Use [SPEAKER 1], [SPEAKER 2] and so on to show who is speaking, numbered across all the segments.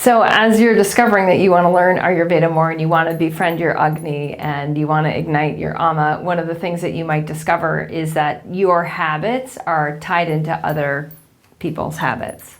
[SPEAKER 1] So as you're discovering that you want to learn Ayurveda more and you want to befriend your Agni and you want to ignite your Ama, one of the things that you might discover is that your habits are tied into other people's habits.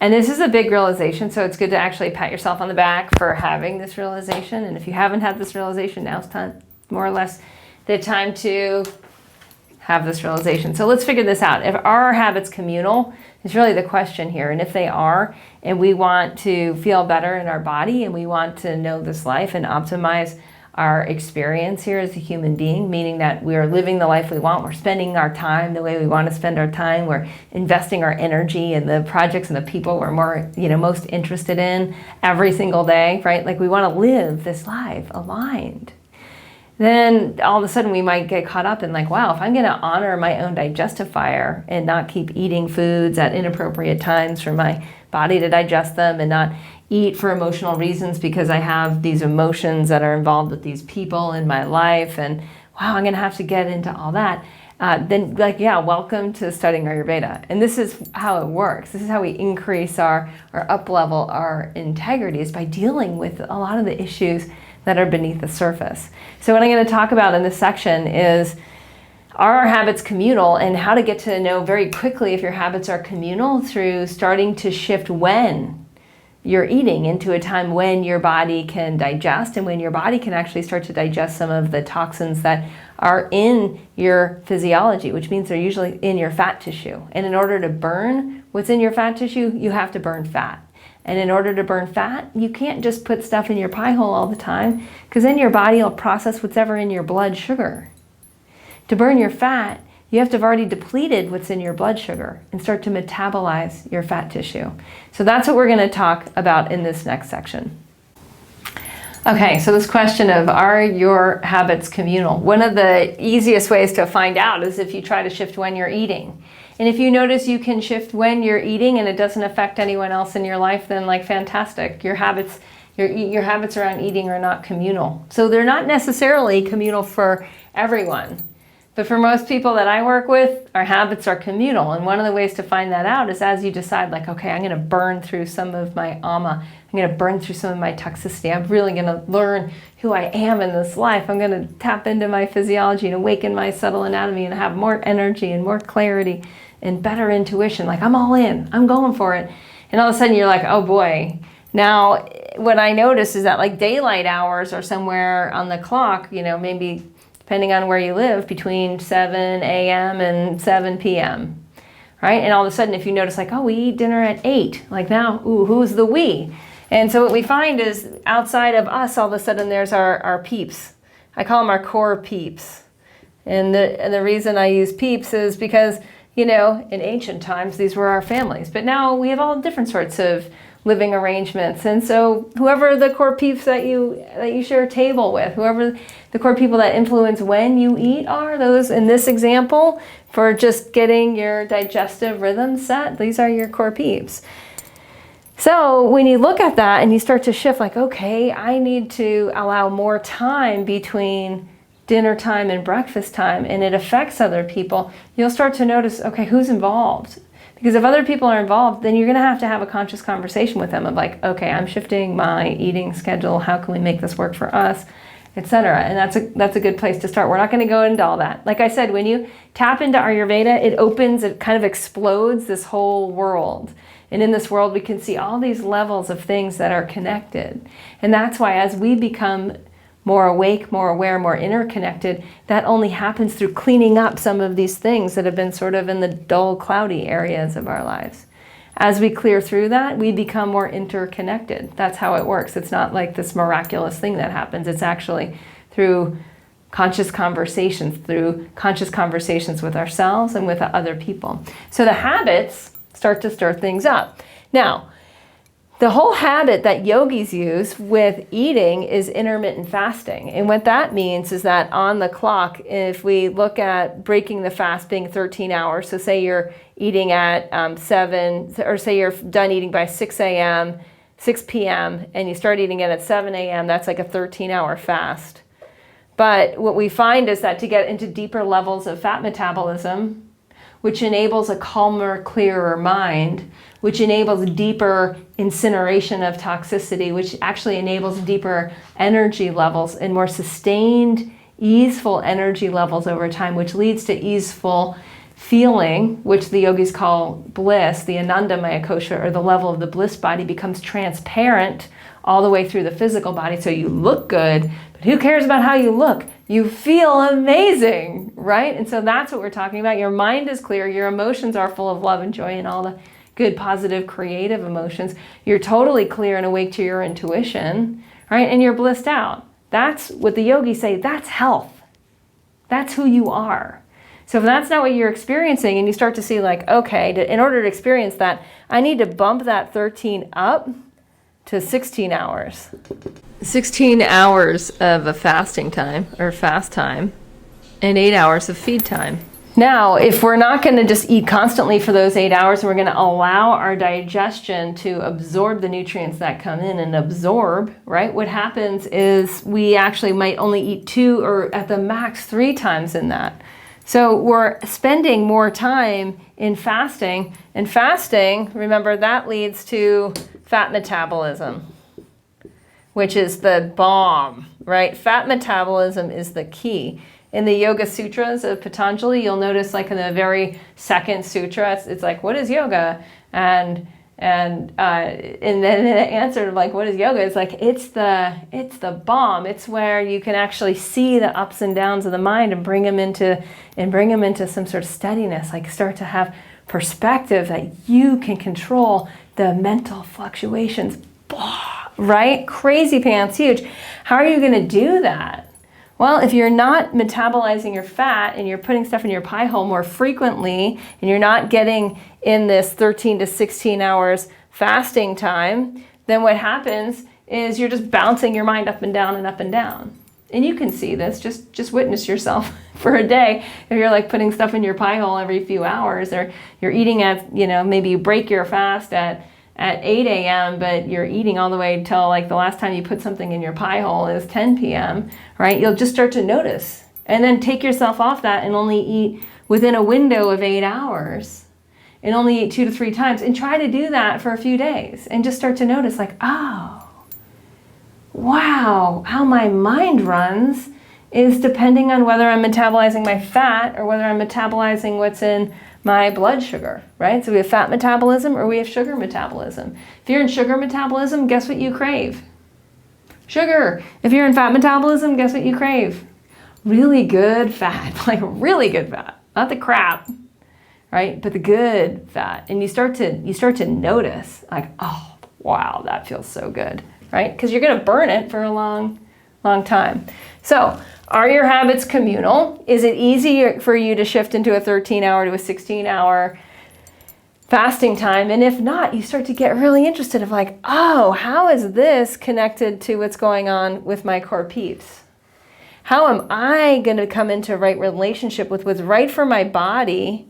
[SPEAKER 1] And this is a big realization, so it's good to actually pat yourself on the back for having this realization. And if you haven't had this realization, now's time, more or less, the time to have this realization. So let's figure this out. If are our habits communal? Is really the question here. And if they are, and we want to feel better in our body, and we want to know this life and optimize our experience here as a human being, meaning that we are living the life we want, we're spending our time the way we want to spend our time, we're investing our energy in the projects and the people we're more, most interested in every single day, right? Like we want to live this life aligned. Then all of a sudden we might get caught up in like, wow, if I'm going to honor my own digestive fire and not keep eating foods at inappropriate times for my body to digest them and not eat for emotional reasons because I have these emotions that are involved with these people in my life, and wow, I'm going to have to get into all that. Then welcome to studying Ayurveda. And this is how it works. This is how we increase or up-level our integrity, is by dealing with a lot of the issues that are beneath the surface. So what I'm going to talk about in this section is, are our habits communal, and how to get to know very quickly if your habits are communal through starting to shift when you're eating into a time when your body can digest, and when your body can actually start to digest some of the toxins that are in your physiology, which means they're usually in your fat tissue. And in order to burn what's in your fat tissue, you have to burn fat. And in order to burn fat, you can't just put stuff in your pie hole all the time, because then your body will process whatever in your blood sugar. To burn your fat, you have to have already depleted what's in your blood sugar and start to metabolize your fat tissue. So that's what we're going to talk about in this next section. Okay, so this question of, are your habits communal? One of the easiest ways to find out is if you try to shift when you're eating. And if you notice you can shift when you're eating and it doesn't affect anyone else in your life, then like fantastic. Your habits around eating are not communal. So they're not necessarily communal for everyone. But for most people that I work with, our habits are communal. And one of the ways to find that out is as you decide, like, okay, I'm going to burn through some of my ama. I'm going to burn through some of my toxicity. I'm really going to learn who I am in this life. I'm going to tap into my physiology and awaken my subtle anatomy and have more energy and more clarity and better intuition. Like, I'm all in. I'm going for it. And all of a sudden you're like, oh boy. Now, what I notice is that like daylight hours are somewhere on the clock, maybe depending on where you live, between 7 a.m. and 7 p.m., right? And all of a sudden, if you notice, like, oh, we eat dinner at 8, like now, ooh, who's the we? And so what we find is outside of us, all of a sudden, there's our peeps. I call them our core peeps. And the reason I use peeps is because, in ancient times, these were our families. But now we have all different sorts of living arrangements. And so whoever the core peeps that you share a table with, whoever the core people that influence when you eat are, those in this example, for just getting your digestive rhythm set, these are your core peeps. So when you look at that and you start to shift, like, okay, I need to allow more time between dinner time and breakfast time, and it affects other people, you'll start to notice, okay, who's involved? Because if other people are involved, then you're going to have a conscious conversation with them of like, okay, I'm shifting my eating schedule. How can we make this work for us, etc. And that's a good place to start. We're not going to go into all that. Like I said, when you tap into Ayurveda, it kind of explodes this whole world. And in this world, we can see all these levels of things that are connected. And that's why as we become more awake, more aware, more interconnected, that only happens through cleaning up some of these things that have been sort of in the dull, cloudy areas of our lives. As we clear through that, we become more interconnected. That's how it works. It's not like this miraculous thing that happens. It's actually through conscious conversations with ourselves and with other people. So the habits start to stir things up. Now, the whole habit that yogis use with eating is intermittent fasting. And what that means is that on the clock, if we look at breaking the fast being 13 hours, so say you're eating at 7, or say you're done eating by 6 p.m., and you start eating it at 7 a.m., that's like a 13-hour fast. But what we find is that to get into deeper levels of fat metabolism, which enables a calmer, clearer mind, which enables deeper incineration of toxicity, which actually enables deeper energy levels and more sustained, easeful energy levels over time, which leads to easeful feeling, which the yogis call bliss. The Anandamaya kosha, or the level of the bliss body, becomes transparent all the way through the physical body. So you look good, but who cares about how you look? You feel amazing, right? And so that's what we're talking about. Your mind is clear. Your emotions are full of love and joy and all the good, positive, creative emotions. You're totally clear and awake to your intuition, right? And you're blissed out. That's what the yogis say. That's health. That's who you are. So if that's not what you're experiencing, and you start to see like, okay, in order to experience that, I need to bump that 13 up to 16 hours. 16 hours of a fasting time, or fast time, and 8 hours of feed time. Now, if we're not going to just eat constantly for those 8 hours, and we're going to allow our digestion to absorb the nutrients that come in and absorb, right? What happens is we actually might only eat 2 or at the max 3 times in that. So we're spending more time in fasting, and fasting, remember, that leads to fat metabolism, which is the bomb, right? Fat metabolism is the key. In the Yoga Sutras of Patanjali, you'll notice like in the very second sutra, it's like, what is yoga? And then the answer to like, what is yoga? It's like, it's the bomb. It's where you can actually see the ups and downs of the mind and bring them into some sort of steadiness, like start to have perspective that you can control the mental fluctuations, right? Crazy pants, huge. How are you going to do that? Well, if you're not metabolizing your fat and you're putting stuff in your pie hole more frequently, and you're not getting in this 13 to 16 hours fasting time, then what happens is you're just bouncing your mind up and down and up and down. And you can see this, just witness yourself for a day. If you're like putting stuff in your pie hole every few hours, or you're eating at, maybe you break your fast at 8 a.m., but you're eating all the way until like the last time you put something in your pie hole is 10 p.m., right? You'll just start to notice. And then take yourself off that and only eat within a window of 8 hours. And only eat 2 to 3 times. And try to do that for a few days. And just start to notice like, oh, wow, how my mind runs is depending on whether I'm metabolizing my fat or whether I'm metabolizing what's in my blood sugar, right? So we have fat metabolism or we have sugar metabolism. If you're in sugar metabolism, guess what you crave? Sugar. If you're in fat metabolism, guess what you crave? Really good fat, like really good fat, not the crap, right? But the good fat. And you start to notice like, oh, wow, that feels so good, right? Because you're going to burn it for a long time. So, are your habits communal? Is it easier for you to shift into a 13-hour to a 16-hour fasting time? And if not, you start to get really interested of like, oh, how is this connected to what's going on with my core peeps? How am I going to come into right relationship with what's right for my body,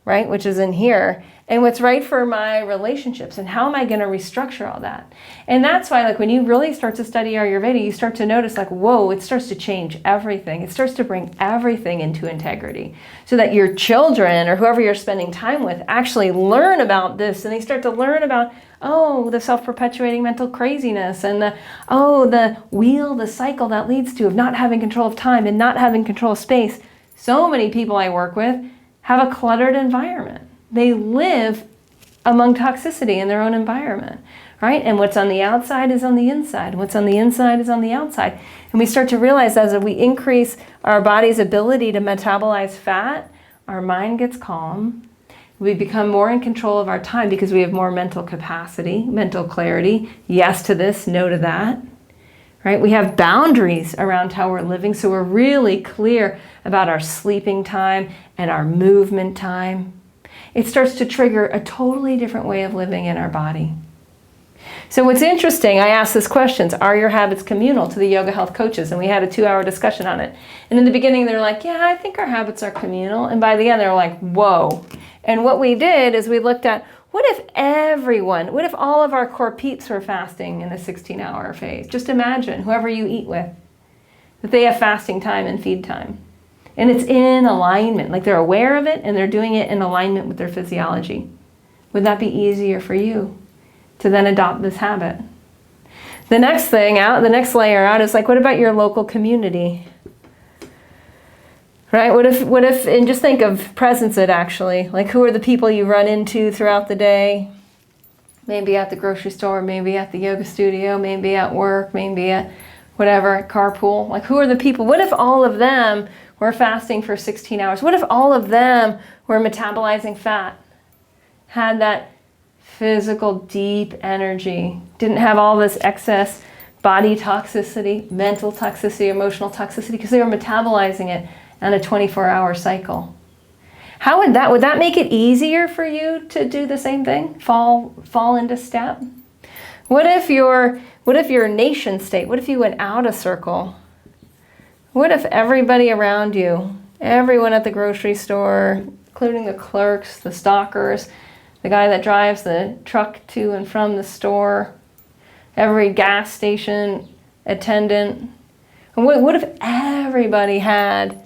[SPEAKER 1] right, which is in here, and what's right for my relationships, and how am I going to restructure all that? And that's why, like, when you really start to study Ayurveda, you start to notice, like, whoa, it starts to change everything. It starts to bring everything into integrity, so that your children or whoever you're spending time with actually learn about this, and they start to learn about, oh, the self-perpetuating mental craziness, and the wheel, the cycle that leads to of not having control of time and not having control of space. So many people I work with have a cluttered environment. They live among toxicity in their own environment, right? And what's on the outside is on the inside. What's on the inside is on the outside. And we start to realize as we increase our body's ability to metabolize fat, our mind gets calm. We become more in control of our time because we have more mental capacity, mental clarity. Yes to this, no to that, right? We have boundaries around how we're living, so we're really clear about our sleeping time and our movement time. It starts to trigger a totally different way of living in our body. So what's interesting, I asked this question, are your habits communal, to the yoga health coaches? And we had a 2-hour discussion on it. And in the beginning, they were like, yeah, I think our habits are communal. And by the end, they were like, whoa. And what we did is we looked at, what if all of our core peeps were fasting in a 16-hour phase? Just imagine, whoever you eat with, that they have fasting time and feed time. And it's in alignment, like they're aware of it and they're doing it in alignment with their physiology. Would that be easier for you to then adopt this habit? The next thing out, the next layer out is like, what about your local community? Right? What if, and just think of presence it actually, like who are the people you run into throughout the day? Maybe at the grocery store, maybe at the yoga studio, maybe at work, maybe at whatever, carpool. Like who are the people? What if all of them were fasting for 16 hours? What if all of them were metabolizing fat? Had that physical, deep energy, didn't have all this excess body toxicity, mental toxicity, emotional toxicity, because they were metabolizing it on a 24-hour cycle. How would that make it easier for you to do the same thing? Fall into step? What if your nation state, what if you went out a circle? What if everybody around you, everyone at the grocery store, including the clerks, the stockers, the guy that drives the truck to and from the store, every gas station attendant, and what if everybody had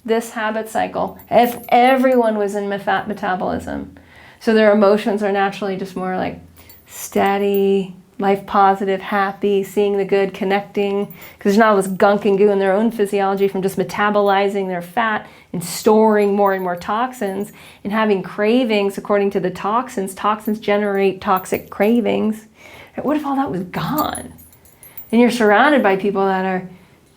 [SPEAKER 1] this habit cycle, if everyone was in fat metabolism? So their emotions are naturally just more like steady, life positive, happy, seeing the good, connecting, because there's not all this gunk and goo in their own physiology from just metabolizing their fat and storing more and more toxins and having cravings according to the toxins. Toxins generate toxic cravings. What if all that was gone? And you're surrounded by people that are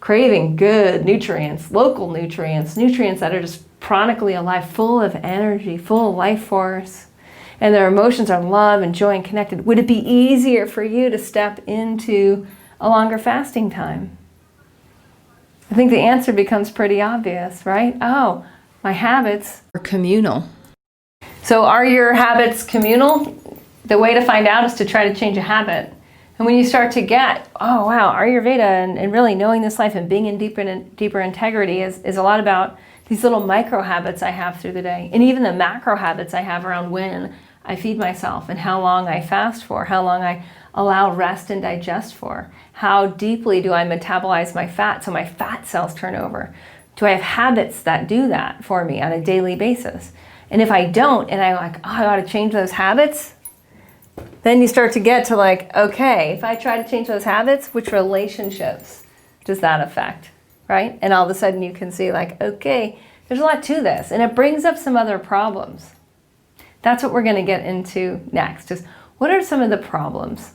[SPEAKER 1] craving good nutrients, local nutrients, nutrients that are just chronically alive, full of energy, full of life force, and their emotions are love and joy and connected. Would it be easier for you to step into a longer fasting time? I think the answer becomes pretty obvious, right? Oh, my habits are communal. So are your habits communal? The way to find out is to try to change a habit. And when you start to get, oh wow, Ayurveda and really knowing this life and being in deeper integrity is a lot about these little micro habits I have through the day. And even the macro habits I have around when I feed myself and how long I fast for, how long I allow rest and digest for. How deeply do I metabolize my fat so my fat cells turn over? Do I have habits that do that for me on a daily basis? And if I don't, and I'm like, oh, I ought to change those habits, then you start to get to like, okay, if I try to change those habits, which relationships does that affect, right? And all of a sudden you can see like, okay, there's a lot to this. And it brings up some other problems. That's what we're going to get into next, is what are some of the problems